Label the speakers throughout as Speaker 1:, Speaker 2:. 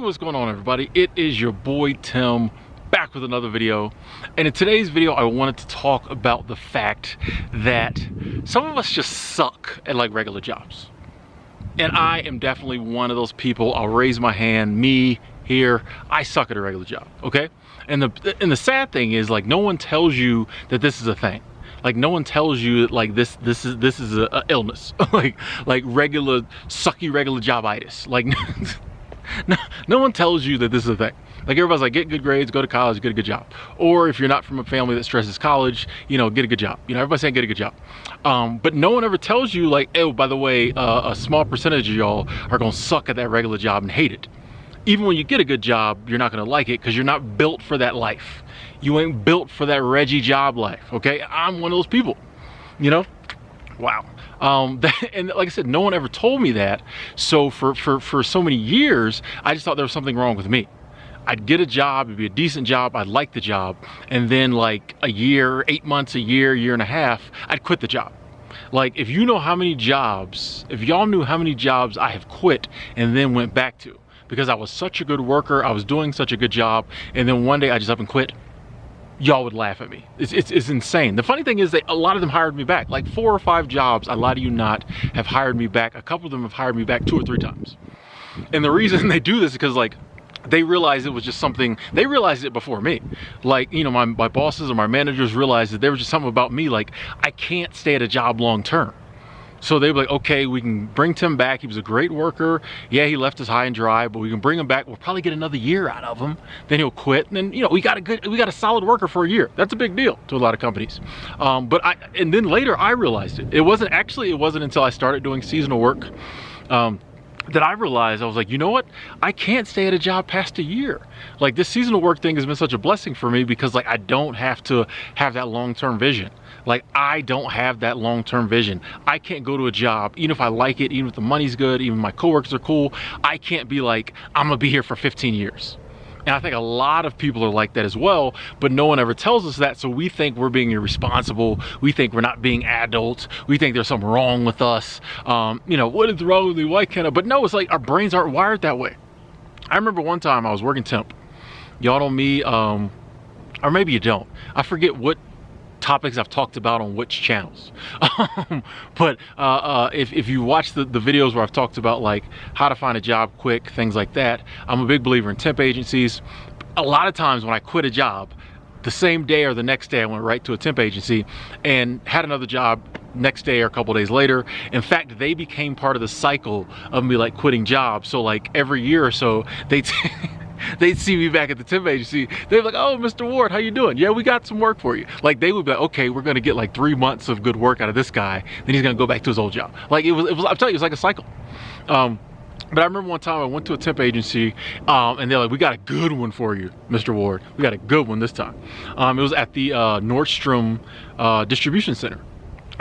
Speaker 1: what's going on, everybody? It is your boy Tim, back with another video. And in today's video, I wanted to talk about the fact that some of us just suck at like regular jobs. And I am definitely one of those people. I'll raise my hand, me here, I suck at a regular job, okay? And the sad thing is, like, no one tells you that this is a thing. Like, no one tells you that, like, this is a illness, like regular sucky regular jobitis. Like, no one tells you that this is a thing. Like, everybody's like, get good grades, go to college, get a good job. Or if you're not from a family that stresses college, you know, get a good job. You know, everybody's saying get a good job. But no one ever tells you, like, oh, by the way, a small percentage of y'all are gonna suck at that regular job and hate it. Even when you get a good job, you're not gonna like it because you're not built for that life. You ain't built for that Reggie job life, okay? I'm one of those people, you know? Wow. And like I said, no one ever told me that. So for so many years, I just thought there was something wrong with me. I'd get a job, it'd be a decent job, I'd like the job, and then like a year, 8 months, a year and a half, I'd quit the job. Like, if you know how many jobs, if y'all knew how many jobs I have quit and then went back to, because I was such a good worker, I was doing such a good job, and then one day I just up and quit, y'all would laugh at me. It's insane. The funny thing is that a lot of them hired me back. Like 4 or 5 jobs, I lie to you not, have hired me back. A couple of them have hired me back 2 or 3 times. And the reason they do this is because, like, they realized it was just something, they realized it before me. Like, you know, my bosses or my managers realized that there was just something about me, like, I can't stay at a job long term. So they were like, okay, we can bring Tim back. He was a great worker. Yeah, he left us high and dry, but we can bring him back. We'll probably get another year out of him. Then he'll quit. And then, you know, we got a solid worker for a year. That's a big deal to a lot of companies. And then later I realized it. It wasn't until I started doing seasonal work that I realized, I was like, you know what? I can't stay at a job past a year. Like, this seasonal work thing has been such a blessing for me because, like, I don't have to have that long-term vision. Like, I don't have that long-term vision. I can't go to a job, even if I like it, even if the money's good, even if my coworkers are cool, I can't be like, I'm gonna be here for 15 years. And I think a lot of people are like that as well, but no one ever tells us that, so we think we're being irresponsible, we think we're not being adults, we think there's something wrong with us, you know, what is wrong with me, why can't I? But no, it's like our brains aren't wired that way. I remember one time I was working temp. Y'all know me, or maybe you don't. I forget what topics I've talked about on which channels. But if you watch the videos where I've talked about like how to find a job quick, things like that, I'm a big believer in temp agencies. A lot of times when I quit a job, the same day or the next day I went right to a temp agency and had another job next day or a couple days later. In fact, they became part of the cycle of me like quitting jobs. So like every year or so, they'd see me back at the temp agency. They'd be like, oh, Mr. Ward, how you doing? Yeah, we got some work for you. Like, they would be like, okay, we're gonna get like 3 months of good work out of this guy, then he's gonna go back to his old job. Like, it was I'm telling you, it was like a cycle. But I remember one time I went to a temp agency and they're like, we got a good one for you, Mr. Ward. We got a good one this time. It was at the Nordstrom distribution center.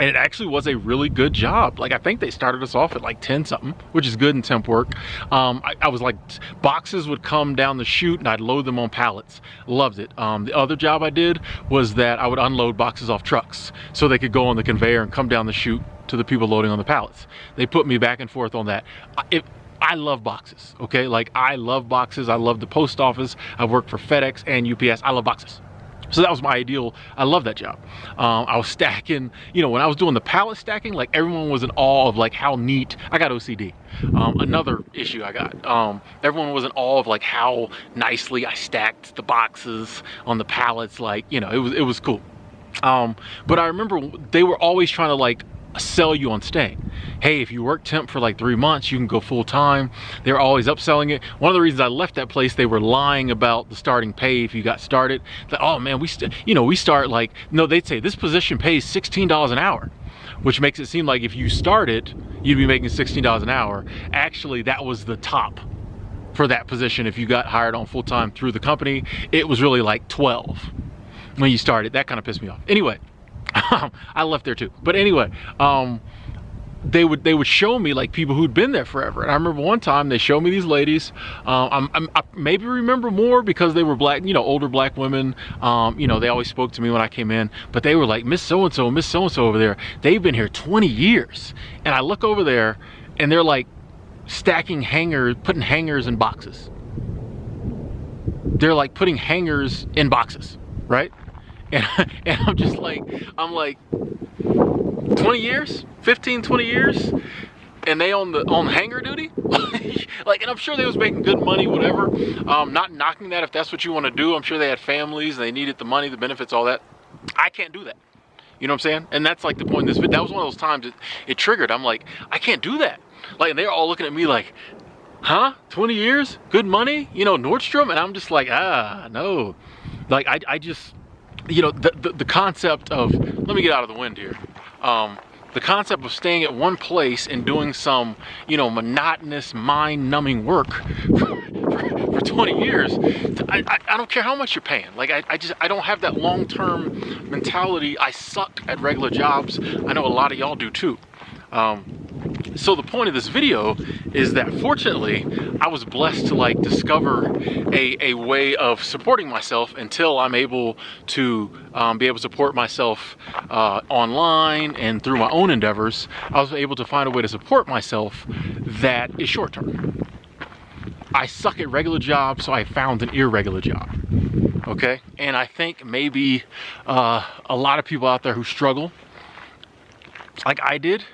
Speaker 1: And it actually was a really good job. Like, I think they started us off at like 10 something, which is good in temp work. I was like, boxes would come down the chute and I'd load them on pallets. Loved it. The other job I did was that I would unload boxes off trucks so they could go on the conveyor and come down the chute to the people loading on the pallets. They put me back and forth on that. I love boxes, okay? Like, I love boxes. I love the post office. I've worked for FedEx and UPS. I love boxes. So that was my ideal. I love that job. I was stacking, you know, when I was doing the pallet stacking, like, everyone was in awe of like how neat. I got OCD. Another issue I got. Everyone was in awe of like how nicely I stacked the boxes on the pallets. Like, you know, it was cool. But I remember they were always trying to like sell you on staying. Hey, if you work temp for like 3 months, you can go full time. They're always upselling it. One of the reasons I left that place, they were lying about the starting pay if you got started. That, oh man, we start like, no, they'd say this position pays $16 an hour, which makes it seem like if you started, you'd be making $16 an hour. Actually, that was the top for that position. If you got hired on full time through the company, it was really like 12 when you started. That kind of pissed me off. Anyway, I left there too. But anyway, they would show me like people who'd been there forever. And I remember one time they showed me these ladies. I maybe remember more because they were black, you know, older black women. You know, they always spoke to me when I came in, but they were like, Miss So-and-so, Miss So-and-so over there. They've been here 20 years. And I look over there and they're like stacking hangers, putting hangers in boxes. they're like putting hangers in boxes, right? And, and I'm like 20 years, 15, 20 years, and they on hanger duty. Like, and I'm sure they was making good money, whatever. Not knocking that if that's what you want to do. I'm sure they had families, they needed the money, the benefits, all that. I can't do that. You know what I'm saying? And that's like the point in this video. That was one of those times it triggered. I'm like, I can't do that. Like, and they're all looking at me like, huh? 20 years? Good money? You know, Nordstrom? And I'm just like, no. Like, I just, you know, the concept of, let me get out of the wind here. The concept of staying at one place and doing some, you know, monotonous, mind-numbing work for 20 years, I don't care how much you're paying. Like, I don't have that long-term mentality. I suck at regular jobs. I know a lot of y'all do too. So the point of this video is that fortunately I was blessed to like discover a way of supporting myself until I'm able to be able to support myself online and through my own endeavors. I was able to find a way to support myself that is short term. I suck at regular jobs, so I found an irregular job. Okay, and I think maybe a lot of people out there who struggle like I did,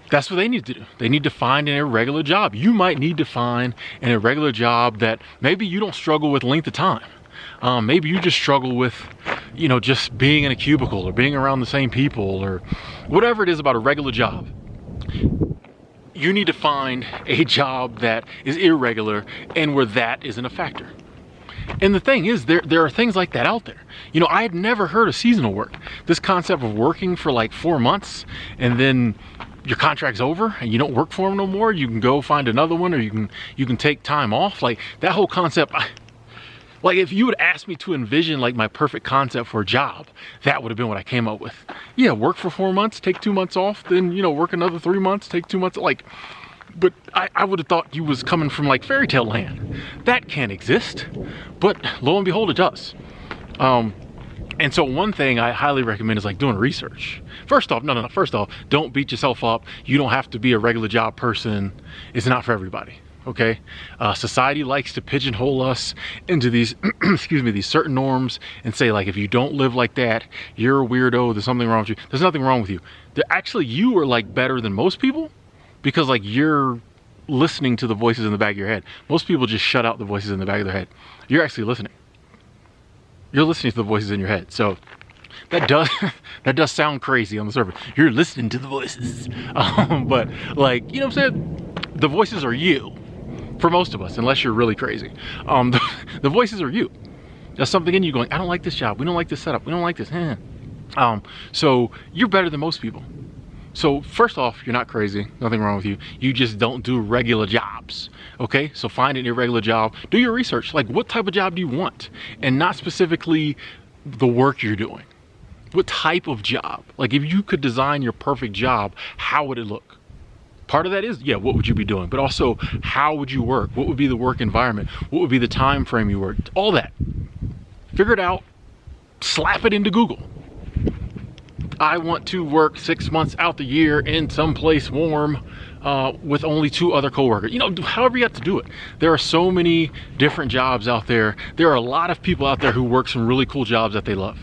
Speaker 1: that's what they need to do. They need to find an irregular job. You might need to find an irregular job that maybe you don't struggle with length of time. Maybe you just struggle with, you know, just being in a cubicle or being around the same people or whatever it is about a regular job. You need to find a job that is irregular and where that isn't a factor. And the thing is, there are things like that out there. You know, I had never heard of seasonal work. This concept of working for like 4 months and then your contract's over and you don't work for them no more, you can go find another one, or you can take time off. Like that whole concept, like if you would ask me to envision like my perfect concept for a job, that would have been what I came up with. Yeah, work for 4 months, take 2 months off, then, you know, work another 3 months, take 2 months, like, but I would have thought you was coming from like fairy tale land. That can't exist, but lo and behold, it does. And so one thing I highly recommend is like doing research. First off, first off, don't beat yourself up. You don't have to be a regular job person. It's not for everybody, okay? Society likes to pigeonhole us into these, excuse me, these certain norms and say like, if you don't live like that, you're a weirdo, there's something wrong with you. There's nothing wrong with you. Actually, you are like better than most people because like you're listening to the voices in the back of your head. Most people just shut out the voices in the back of their head. You're actually listening. You're listening to the voices in your head. So that does sound crazy on the surface. You're listening to the voices. But like, you know what I'm saying? The voices are you for most of us, unless you're really crazy. The voices are you. There's something in you going, I don't like this job. We don't like this setup. We don't like this. So you're better than most people. So first off, you're not crazy, nothing wrong with you. You just don't do regular jobs, okay? So find an irregular job, do your research. Like what type of job do you want? And not specifically the work you're doing. What type of job? Like if you could design your perfect job, how would it look? Part of that is, yeah, what would you be doing? But also, how would you work? What would be the work environment? What would be the time frame you work? All that. Figure it out, slap it into Google. I want to work 6 months out the year in some place warm with only 2 other coworkers. You know, however you have to do it. There are so many different jobs out there. There are a lot of people out there who work some really cool jobs that they love.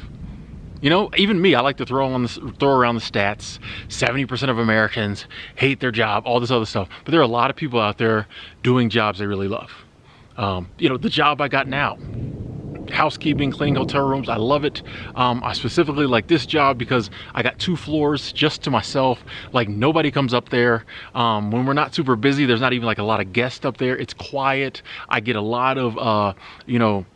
Speaker 1: You know, even me, I like to throw around the stats. 70% of Americans hate their job, all this other stuff. But there are a lot of people out there doing jobs they really love. You know, the job I got now, housekeeping, cleaning hotel rooms, I love it. I specifically like this job because I got 2 floors just to myself. Like nobody comes up there. When we're not super busy, there's not even like a lot of guests up there. It's quiet. I get a lot of, you know,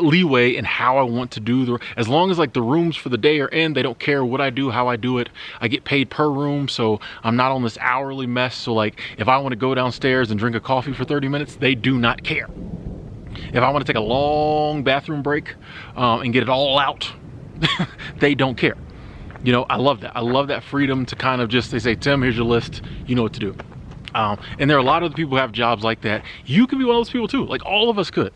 Speaker 1: leeway in how I want to do as long as like the rooms for the day are in, they don't care what I do, how I do it. I get paid per room, so I'm not on this hourly mess. So like if I want to go downstairs and drink a coffee for 30 minutes, they do not care. If I want to take a long bathroom break and get it all out, they don't care. You know, I love that. I love that freedom to kind of just, they say, Tim, here's your list. You know what to do. And there are a lot of people who have jobs like that. You could be one of those people too. Like all of us could.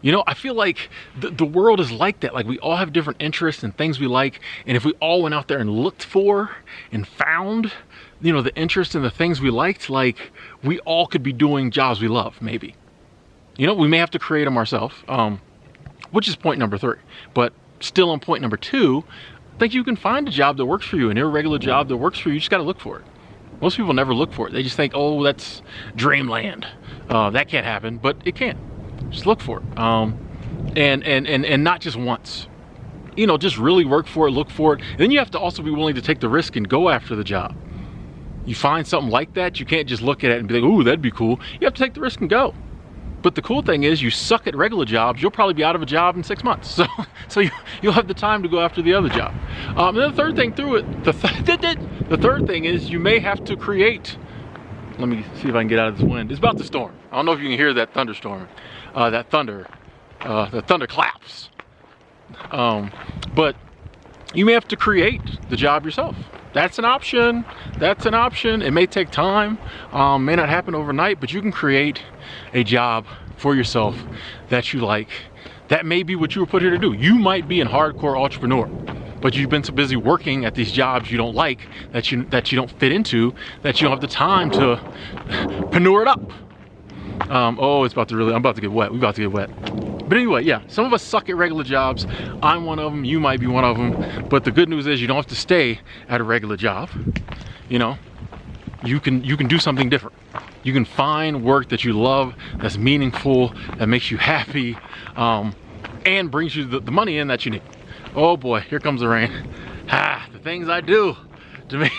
Speaker 1: You know, I feel like the world is like that. Like we all have different interests and things we like. And if we all went out there and looked for and found, you know, the interests and the things we liked, like we all could be doing jobs we love, maybe. You know, we may have to create them ourselves, which is point number 3. But still on point number 2, I think you can find a job that works for you, an irregular job that works for you. You just got to look for it. Most people never look for it. They just think, oh, that's dreamland. That can't happen, but it can. Just look for it. And not just once. You know, just really work for it, look for it. And then you have to also be willing to take the risk and go after the job. You find something like that, you can't just look at it and be like, ooh, that'd be cool. You have to take the risk and go. But the cool thing is, you suck at regular jobs, you'll probably be out of a job in 6 months. So you'll have the time to go after the other job. And then the third thing through it, the third thing is you may have to create. Let me see if I can get out of this wind. It's about to storm. I don't know if you can hear that thunderstorm, the thunder claps. But you may have to create the job yourself. That's an option. That's an option. It may take time, may not happen overnight, but you can create a job for yourself that you like. That may be what you were put here to do. You might be a hardcore entrepreneur, but you've been so busy working at these jobs you don't like, that you don't fit into, that you don't have the time to preneur it up. Oh, I'm about to get wet. We're about to get wet. But anyway, yeah, some of us suck at regular jobs. I'm one of them, you might be one of them. But the good news is you don't have to stay at a regular job. You know, you can do something different. You can find work that you love, that's meaningful, that makes you happy, and brings you the money in that you need. Oh boy, here comes the rain. The things I do to make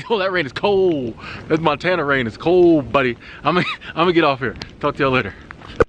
Speaker 1: oh, that rain is cold. That Montana rain is cold, buddy. I'm gonna get off here. Talk to y'all later.